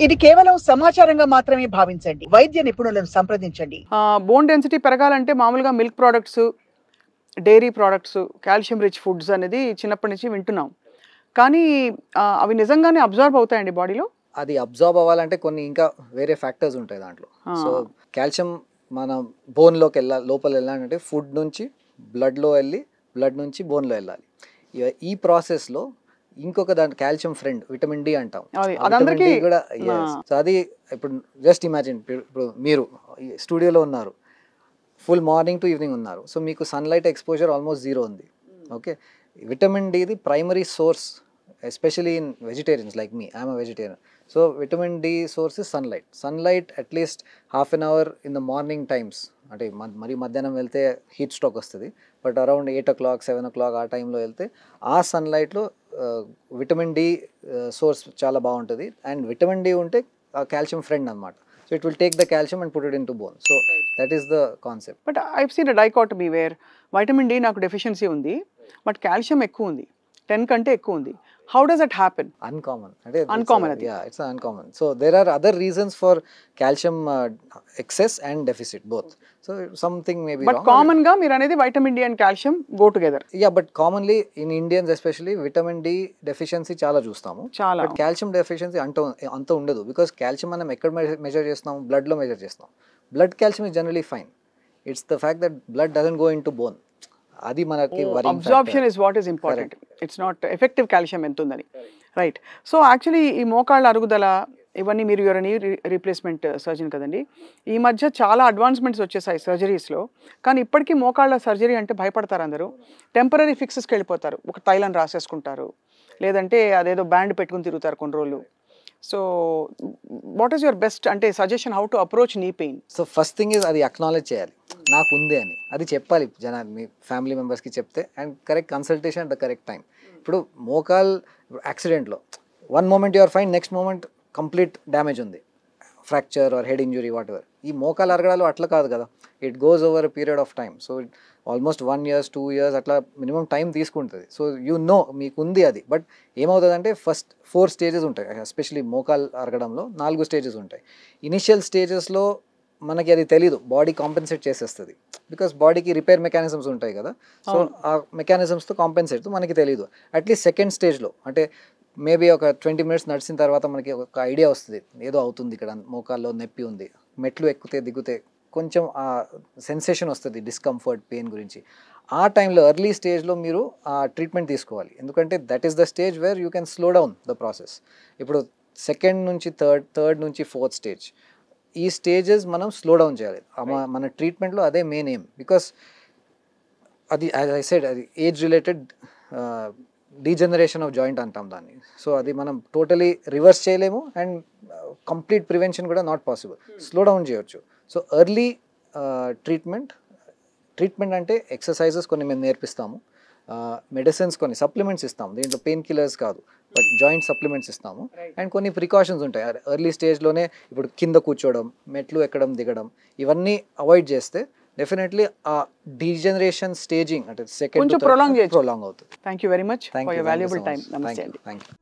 ఇది కేవలం సమాచారంగా మాత్రమే భావించండి. వైద్య నిపుణులను సంప్రదించండి. బోన్ డెన్సిటీ పెరగాలంటే మామూలుగా milk products, dairy products, calcium rich foods అనేది చిన్నప్పటి నుంచి వింటున్నాం. కానీ అవి నిజంగానే అబ్జార్బ్ అవుతాయండి బాడీలో? అది అబ్జార్బ్ అవ్వాలంటే కొన్ని ఇంకా వేరే ఫ్యాక్టర్స్ ఉంటాయి దాంట్లో. సో కాల్షియం మన బోన్లోకి లోపల వెళ్ళాలంటే ఫుడ్ నుంచి బ్లడ్లో వెళ్ళి బ్లడ్ నుంచి బోన్లో వెళ్ళాలి. ఈ ప్రాసెస్లో ఇంకొక దాంట్లో కాల్షియం ఫ్రెండ్ విటమిన్ డి అంటాం. విటమిన్ డి కూడా సో అది ఇప్పుడు జస్ట్ ఇమాజిన్, ఇప్పుడు మీరు స్టూడియోలో ఉన్నారు, ఫుల్ మార్నింగ్ టు ఈవినింగ్ ఉన్నారు, సో మీకు సన్లైట్ ఎక్స్పోజర్ ఆల్మోస్ట్ జీరో ఉంది. ఓకే, విటమిన్ డిది primary source especially in vegetarians like me, I'm a vegetarian. So vitamin D source is sunlight at least half an hour in the morning times. అంటే మరి మధ్యాహ్నం వెళ్తే heat stroke వస్తుంది, but around 8 o'clock 7 o'clock ఆ టైంలో వెళ్తే ఆ సన్లైట్లో విటమిన్ డి సోర్స్ చాలా బాగుంటుంది. అండ్ విటమిన్ డి ఉంటే కాల్షియం ఫ్రెండ్ అనమాట. So it will take the calcium and put it into bone. So that is the concept. But I've seen a dichotomy where vitamin D నాకు deficiency ఉంది, but calcium ఎక్కువ ఉంది, 10 కంటే ఎక్కువ ఉంది. How does it happen? Uncommon. Uncommon. Yeah, it's uncommon. So there are other reasons for calcium excess and deficit both. So something may be but wrong. But common ga meer anedi vitamin D and calcium go together. Yeah, but commonly in Indians especially vitamin D deficiency chala చూస్తాము. But calcium deficiency anta ఉండదు, because calcium మనం ఎక్కడ measure చేస్తాం? Blood లో measure చేస్తాం. Blood calcium is generally fine. It's the fact that blood doesn't go into bone. అది మనకి absorption is what is important. It's not effective calcium ఎంత ఉందని. రైట్. సో యాక్చువల్లీ ఈ మోకాళ్ళ అరుగుదల ఇవన్నీ, మీరు నీ రీప్లేస్మెంట్ సర్జన్ కదండి, ఈ మధ్య చాలా అడ్వాన్స్మెంట్స్ వచ్చేసాయి సర్జరీస్లో. కానీ ఇప్పటికీ మోకాళ్ళ సర్జరీ అంటే భయపడతారు అందరూ. టెంపరీ ఫిక్సెస్కి వెళ్ళిపోతారు, ఒక తైలం రాసేసుకుంటారు, లేదంటే అదేదో బ్యాండ్ పెట్టుకుని తిరుగుతారు కొన్ని రోజులు. So what is your best అంటే suggestion, how to approach knee pain? So first thing is అది అక్నాలెడ్జ్ చేయాలి, నాకు ఉంది అని. అది చెప్పాలి జనాలు, మీ ఫ్యామిలీ మెంబర్స్కి చెప్తే, and correct consultation at the correct time. ఇప్పుడు మోకాల్ యాక్సిడెంట్లో one moment you're fine, next moment complete damage ఉంది, fracture or head injury whatever. ఈ మోకాలు అరగడాలు అట్లా కాదు కదా, it goes over a period of time. So almost 1 year 2 years అట్లా మినిమం టైం తీసుకుంటుంది. సో యూ నో మీకు ఉంది అది. బట్ ఏమవుతుందంటే ఫస్ట్ 4 stages ఉంటాయి, ఎస్పెషలీ మోకాల్ అరగడంలో 4 stages ఉంటాయి. ఇనిషియల్ స్టేజెస్లో మనకి అది తెలీదు, బాడీ కాంపెన్సేట్ చేసేస్తుంది, బికాస్ బాడీకి రిపేర్ మెకానిజమ్స్ ఉంటాయి కదా. సో ఆ మెకానిజమ్స్తో కాంపెన్సేట్ మనకి తెలీదు. అట్లీస్ట్ సెకండ్ స్టేజ్లో అంటే మేబీ ఒక 20 minutes నడిచిన తర్వాత మనకి ఒక ఐడియా వస్తుంది, ఏదో అవుతుంది ఇక్కడ, మోకాల్లో నొప్పి ఉంది, మెట్లు ఎక్కితే దిగితే కొంచెం ఆ సెన్సేషన్ వస్తుంది, డిస్కంఫర్ట్, పెయిన్ గురించి. ఆ టైంలో ఎర్లీ స్టేజ్లో మీరు ఆ ట్రీట్మెంట్ తీసుకోవాలి, ఎందుకంటే that is the stage where you can slow down the process. ఇప్పుడు సెకండ్ నుంచి థర్డ్ నుంచి 4th stage, ఈ స్టేజెస్ మనం స్లో డౌన్ చేయాలి. మన ట్రీట్మెంట్లో అదే మెయిన్ ఎయిమ్, బికాస్ అది యాజ్ ఐ సెడ్ అది age related degeneration of joint అంటాం దాన్ని. సో అది మనం టోటలీ రివర్స్ చేయలేము, అండ్ కంప్లీట్ ప్రివెన్షన్ కూడా నాట్ పాసిబుల్. స్లో డౌన్ చేయొచ్చు. సో ఎర్లీ ట్రీట్మెంట్ అంటే ఎక్సర్సైజెస్ కొన్ని మేము నేర్పిస్తాము, మెడిసిన్స్ కొన్ని, సప్లిమెంట్స్ ఇస్తాము, దీంట్లో పెయిన్ కిల్లర్స్ కాదు, బట్ జాయింట్ సప్లిమెంట్స్ ఇస్తాము. అండ్ కొన్ని ప్రికాషన్స్ ఉంటాయి ఎర్లీ స్టేజ్లోనే. ఇప్పుడు కింద కూర్చోవడం, మెట్లు ఎక్కడం దిగడం, ఇవన్నీ అవాయిడ్ చేస్తే డెఫినెట్లీ ఆ డీజనరేషన్ స్టేజింగ్ అంటే సెకండ్ ప్రొలాంగ్ అవుతుంది. Thank you very much for your valuable time. నమస్తే అండి. Thank you.